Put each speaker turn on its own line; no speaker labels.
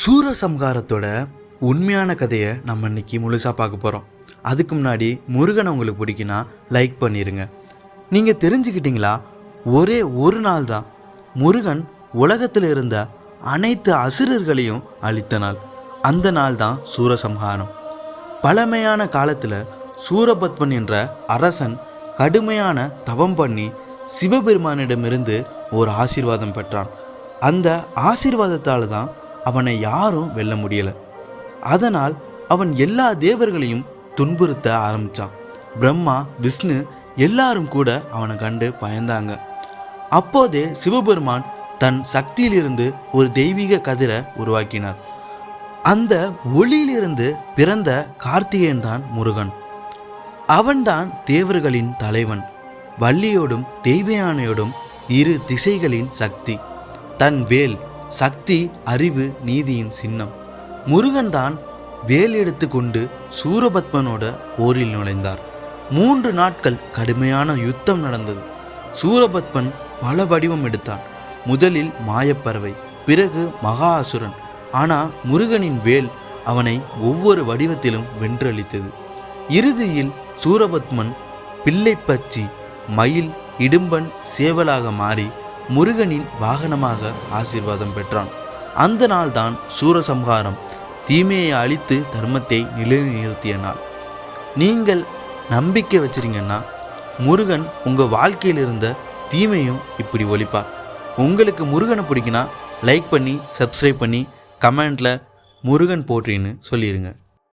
சூரசம்ஹாரத்தோட உண்மையான கதையை நம்ம இன்னைக்கு முழுசாக பார்க்க போகிறோம். அதுக்கு முன்னாடி முருகனை உங்களுக்கு பிடிக்குன்னா லைக் பண்ணிடுங்க. நீங்கள் தெரிஞ்சுக்கிட்டீங்களா, ஒரே ஒரு நாள் தான் முருகன் உலகத்தில் இருந்த அனைத்து அசுரர்களையும் அழித்த நாள். அந்த நாள் தான் சூரசம்ஹாரம். பழமையான காலத்தில் சூரபத்மன் என்ற அரசன் கடுமையான தவம் பண்ணி சிவபெருமானிடமிருந்து ஒரு ஆசீர்வாதம் பெற்றான். அந்த ஆசீர்வாதத்தால் தான் அவனை யாரும் வெல்ல முடியலை. அதனால் அவன் எல்லா தேவர்களையும் துன்புறுத்த ஆரம்பித்தான். பிரம்மா, விஷ்ணு எல்லாரும் கூட அவனை கண்டு பயந்தாங்க. அப்போதே சிவபெருமான் தன் சக்தியிலிருந்து ஒரு தெய்வீக கதிரை உருவாக்கினார். அந்த ஒளியிலிருந்து பிறந்த கார்த்திகேயன் தான் முருகன். அவன்தான் தேவர்களின் தலைவன். வள்ளியோடும் தெய்வயானையோடும் இரு திசைகளின் சக்தி. தன் வேல் சக்தி, அறிவு, நீதியின் சின்னம். முருகன் தான் வேல் எடுத்து கொண்டு சூரபத்மனோட போரில் நுழைந்தார். 3 நாட்கள் கடுமையான யுத்தம் நடந்தது. சூரபத்மன் பல வடிவம் எடுத்தான். முதலில் மாயப்பறவை, பிறகு மகா அசுரன். ஆனால் முருகனின் வேல் அவனை ஒவ்வொரு வடிவத்திலும் வென்றளித்தது. இறுதியில் சூரபத்மன் பிள்ளைப்பச்சி, மயில், இடும்பன், சேவலாக மாறி முருகனின் வாகனமாக ஆசீர்வாதம் பெற்றான். அந்த நாள் தான் சூரசம்ஹாரம், தீமையை அழித்து தர்மத்தை நிலைநிறுத்திய நாள். நீங்கள் நம்பிக்கை வச்சிருங்கன்னா முருகன் உங்கள் வாழ்க்கையில் இருந்த தீமையும் இப்படி ஒழிப்பார். உங்களுக்கு முருகனை பிடிக்குன்னா லைக் பண்ணி, சப்ஸ்கிரைப் பண்ணி, கமெண்டில் முருகன் போற்றின்னு சொல்லிடுங்க.